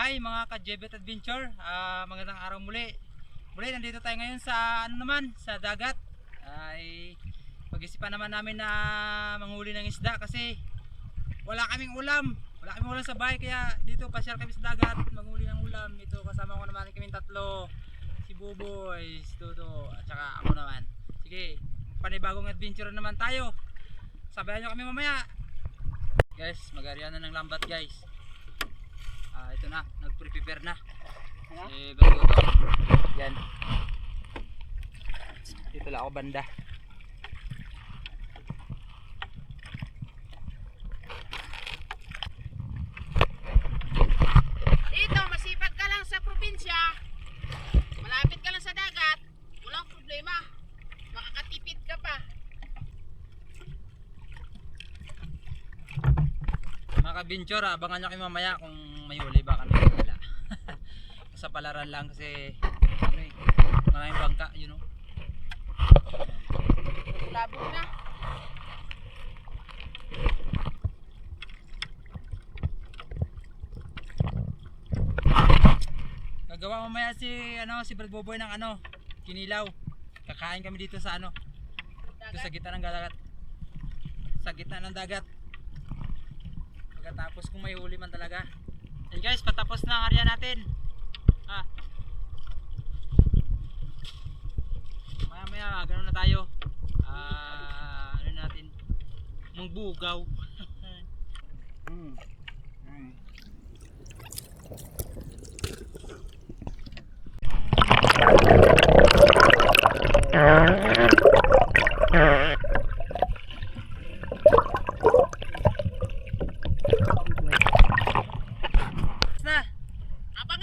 Hi mga ka-Jebet Adventure, magandang araw muli. Muli nandito tayo ngayon sa sa dagat. Ay pag-isipan naman namin na manghuli ng isda kasi wala kaming ulam. Wala kaming ulam sa bahay kaya dito pasyal kami sa dagat manghuli ng ulam. Ito kasama ko naman kaming tatlo. Si Buboy, si Toto at saka ako naman. Sige, panibagong adventure naman tayo. Sabayan nyo kami mamaya. Guys, mag-ariana ng lambat guys. Ito na, nag-prepare na si Bergoto. Yan. Dito lang ako banda. Dito, masipag ka lang sa probinsya. Malapit ka lang sa dagat. Walang problema. Makakatipid ka pa. Mga ka-adventure, abangan nyo kayo mamaya kung may huli ba kami wala. Sa palaran lang kasi maraming bangka, you know. Labog na. Gagawa mamaya si Brad Boboy ng kinilaw. Kakain kami dito sa dito sa gitna ng dagat. Sa gitna ng dagat. Pagkatapos kung may huli man talaga. And guys, patapos na ang area natin. Maya ganoon na tayo. Natin mangbugaw.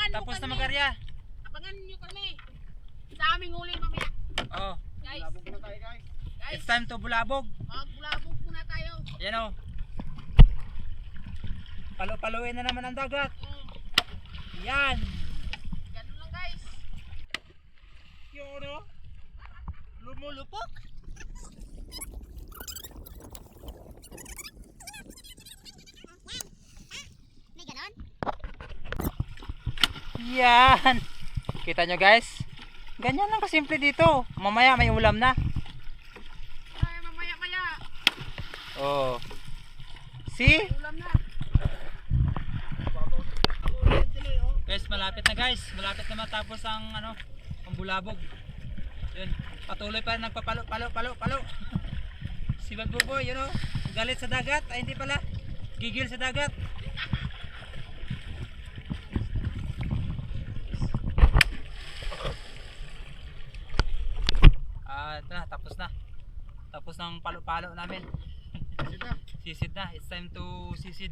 Tapos na mag-arya. Abangan nyo kami. Sa aming huli mamaya. Oh. Guys. Guys. It's time to bulabog. Magbulabog muna tayo. Yan o. Palo-paloin na naman ang dagat. Yan. Ganun lang guys. Yung lumulupok. May ganon? Yan. Kita nyo guys. Ganyan lang kasimple dito. Mamaya may ulam na. Ay, mamaya-maya. Oh. See? Ulam na. Guys, malapit na guys. Malapit na matapos ang ang bulabog. Yun. Patuloy pa rin nagpapalo. Si Brad Boboy, galit sa dagat. Ay hindi pala. Gigil sa dagat. Ito na, tapos ng palo-palo namin. Sisid na. It's time to sisid.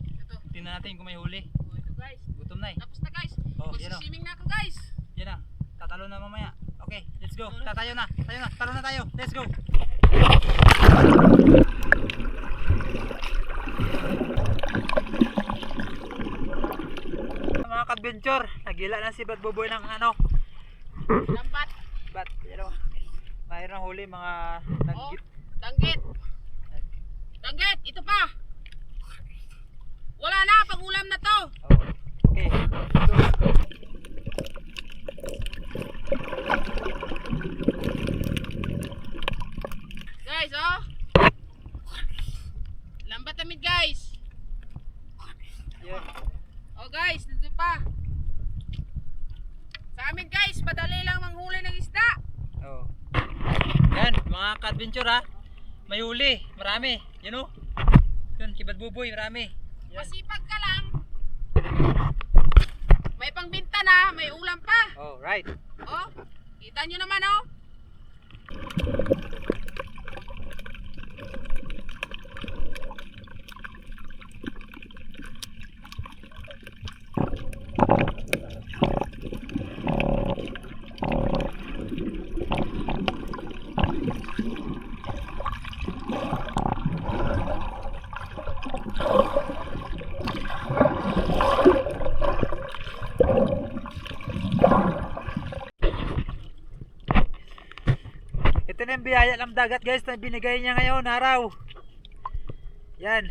Ito. Tingnan natin kung may huli. Ito guys. Gutom na eh. Tapos na guys. Yan o. Magsiswimming na ako guys. Yan na. Tatalo na mamaya. Okay, let's go. Tatayo na. Talo na tayo. Let's go. Mga ka-adventure, nagila na si Brad Boboy ng Lambat. But, mayroon huli mga danggit. Danggit, ito pa. Wala na, pag-ulam na to. Okay, let's go. Guys, lambat tamid guys. Yeah. Guys, nandito pa. Sa amin guys, madali lang manghuli ng isda. Yan, mga ka-adventure may huli, marami. Yun Yun, kay Brad Boboy, marami. Yan. Masipag ka lang. May pangbinta na, may ulam pa. Right. Kita nyo naman Ito na yung biyaya ng dagat guys na binigay niya ngayon araw. Yan.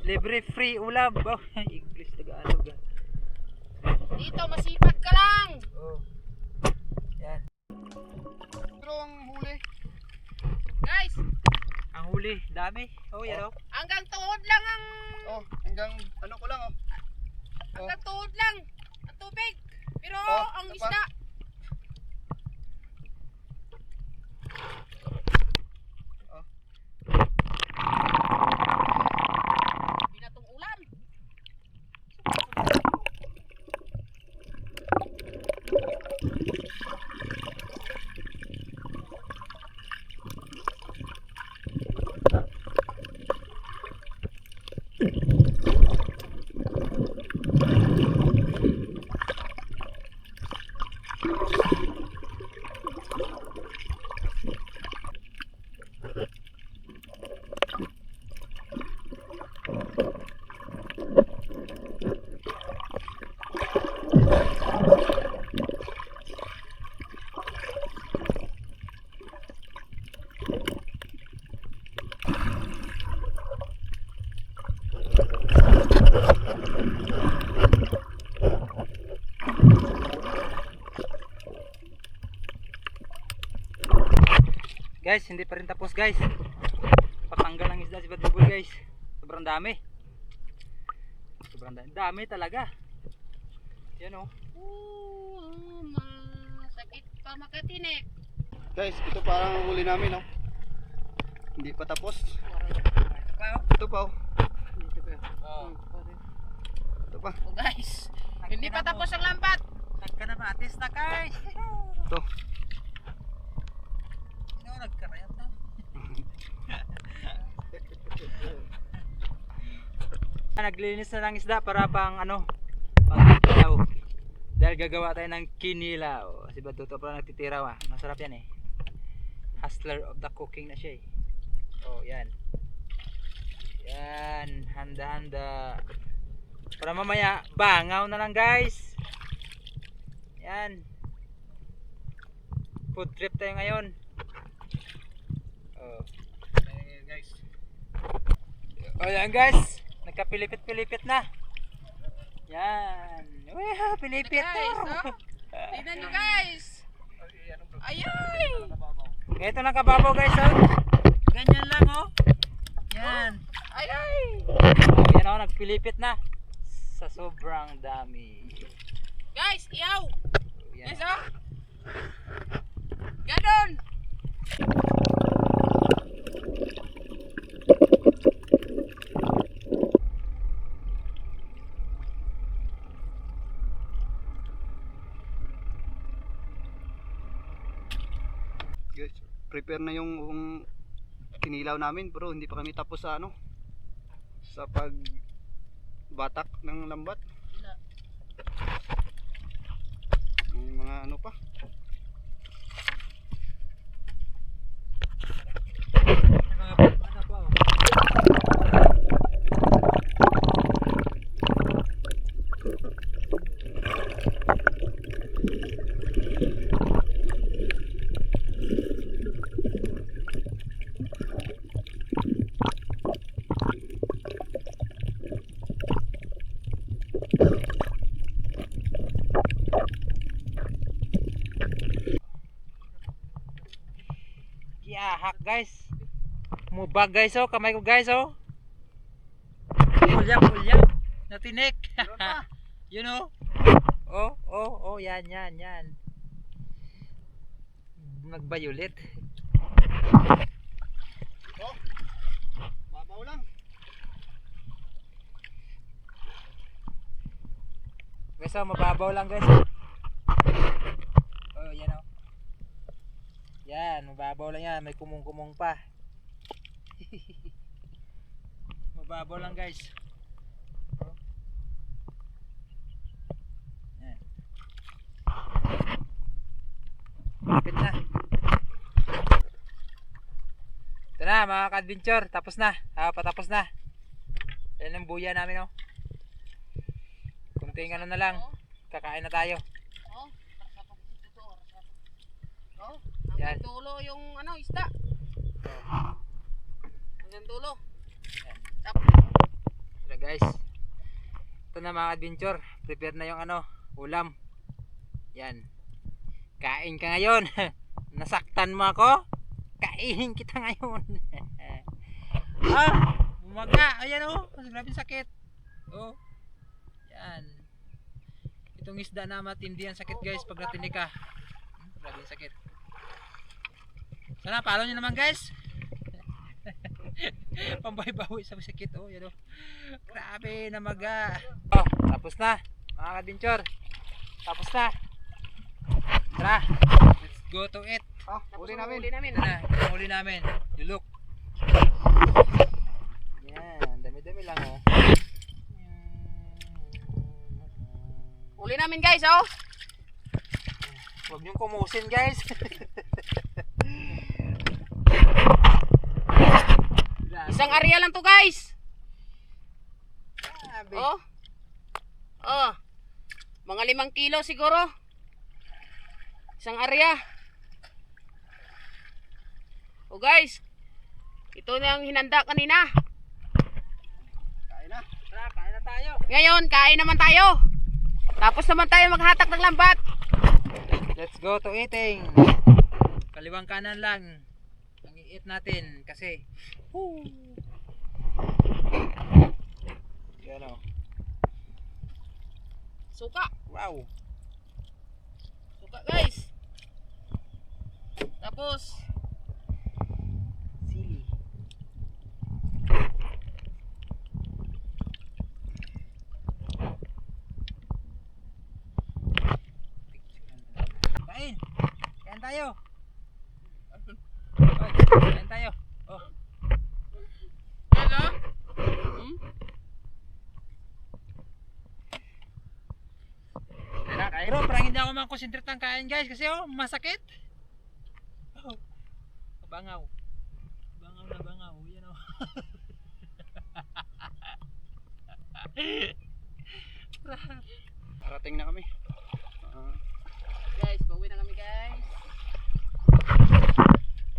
Libre free ulam. Oh, English Tagalog. Dito, masipag ka lang. Oh. Yan. Pero ang huli. Guys, Ang huli, dami. Oh, yan oh. hanggang tuhod lang ang... Oh, hanggang ano ko lang oh. Hanggang tuhod lang ang tubig. Pero Oh, ang ito pa. isda... Oh. Binatong ulam. Guys, hindi pa rin tapos guys. Patanggal ng isda si Badbubol guys. Sobrang dami. Sobrang dami. Dami talaga. Yan oh. Masakit pa makatinik. Guys, ito parang ang huli namin oh. Hindi pa tapos. Ito pa oh. Oh. Ito pa. Oh guys, hindi pa tapos ang lambat. Nagka na matis na guys. Ito. Sino nagkarayat na? Naglinis na ng isda para pang ano, pang kinilaw. Dahil gagawa tayo ng kinilaw. Si Baduto pa nagtitiraw ah. Masarap yan eh. Hustler of the cooking na siya eh. Oh, yan. Yan, handa-handa. Para mamaya bangaw na lang guys. Yan. Food trip tayo ngayon. Oh. Ayan guys. Oh, yan guys. Nagkapilipit-pilipit na. Yan. Uy, pilipit Guys, to. oh. Tignan nyo guys. Ayay! Ito lang kababaw guys, oh. Ganyan lang, oh. Yan. Ayay! Oh, yan oh, nagpilipit na. Sa sobrang dami. Guys, iyaw! Oh, yan. Guys, oh! Ganon! Guys, prepare na yung kinilaw namin bro. Hindi pa kami tapos sa ano. Sa pag batak ng lambat. May mga ano pa. Ano pa, oh. Yahak guys. Mubag guys oh, kamay ko guys oh. Kulya. Natinik. You know? Oh, yan. Nagbayulit. Oh. Babaw lang. Guys oh, mababaw lang guys. Oh, yan oh. Yan, mababaw lang yan. May kumong-kumong pa. Mababaw lang guys. Oh. Yan. Malapit na. Ito na mga ka-adventure. Tapos na. Patapos na. Yan ang buya namin oh. Kunting ano na lang. Kakain na tayo. Oh, oh, Yan. hanggang dulo yung ano, isda. Hanggang dulo. Yan. Tapos, Ito guys. Ito na mga adventure. Prepare na yung ano, ulam. Yan. Kain ka ngayon. Nasaktan mo ako? Kainin kita ngayon. Bumaga. Ayan oh. Grabe sakit. Oh. Yan. Itong isda na matindi ang sakit guys pag natinig ka. Grabe sakit. Sana follow nyo naman guys. Pambawi-bawi sa sakit oh, yan oh. Grabe na maga. Oh, tapos na mga kadventure. Tapos na. Tara, let's go to it. Huli namin. Huli namin. Ito na, huli namin. You look. Yan, dami-dami lang oh. Huli namin guys, oh. Huwag niyong kumusin guys. Isang area lang to guys. Grabe. Oh. Oh. Mga 5 kilo siguro. Isang area. Oh guys. Ito na ang hinanda kanina. Kain na. Tara, kain na tayo. Ngayon, kain naman tayo. Tapos naman tayo maghatak ng lambat. Let's go to eating. Kaliwang kanan lang ang i-eat natin kasi yan o. Suka. Wow. Suka guys. Tapos Sili. Kain. Kain tayo. Oy, kain tayo. Oh. ano? Hmm? Pero parang hindi ako makonsentrate ng kain guys kasi oh, masakit. Oh. Bangaw. Bangaw na bangaw. Yan oh. Parating na kami. Guys, pauwi na kami guys.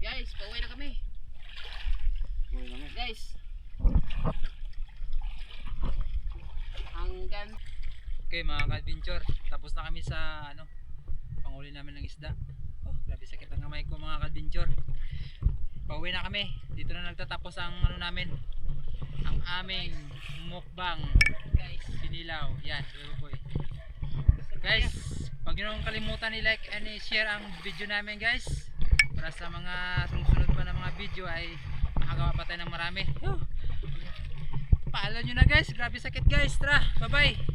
Guys, pauwi na kami. Huli namin. Guys. Hanggang Okay mga ka-adventure, tapos na kami sa ano, panghuli namin ng isda. Oh, grabe sakit ang kamay ko mga ka-adventure. Pauwi na kami. Dito na nagtatapos ang ano namin, ang aming mukbang guys. Kinilaw. Yan, boy. Guys, huwag niyo nang kalimutan i-like and i-share ang video namin guys. Para sa mga susunod pa na mga video ay makagawa pa tayo ng marami. Paalam nyo na guys, grabe sakit guys. Tara, bye bye.